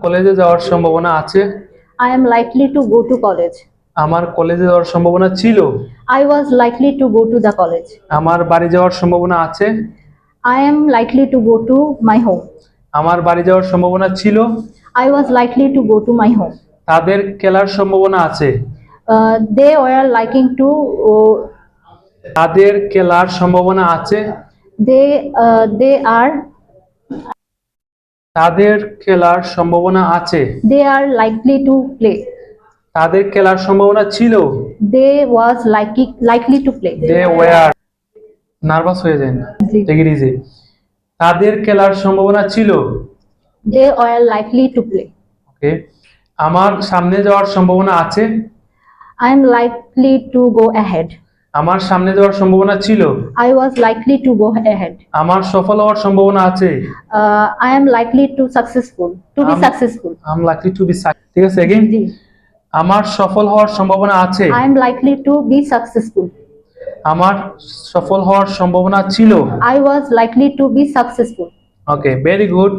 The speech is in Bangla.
কলেজে যাওয়ার সম্ভাবনা আছে। I am likely to go to college. আমার কলেজে যাওয়ার সম্ভাবনা ছিল। I was likely to go to the college. আমার বাড়ি যাওয়ার সম্ভাবনা আছে। I am likely to go to my home. আমার বাড়ি যাওয়ার সম্ভাবনা ছিল। I was likely to go to my home. তাদের খেলার সম্ভাবনা আছে। They were liking to. তাদের খেলার সম্ভাবনা আছে। They are. তাদের খেলার সম্ভাবনা আছে। They are likely to play. তাদের খেলার সম্ভাবনা ছিল। They was likely to play. They were. Nervous হয়ে যায় না, টেক ইট ইজি। তাদের খেলার সম্ভাবনা ছিল। They were likely to play. ওকে, আমার সামনে যাওয়ার সম্ভাবনা আছে। I am likely to go ahead. আমার সামনে যাওয়ার সম্ভাবনা ছিল। I was likely to go ahead. আমার সফল হওয়ার সম্ভাবনা আছে। I am likely to be successful. I'm likely to be ঠিক আছে अगेन আমার সফল হওয়ার সম্ভাবনা আছে। I am likely to be successful. আমার সফল হওয়ার সম্ভাবনা ছিল। I was likely to be successful. Okay, very good.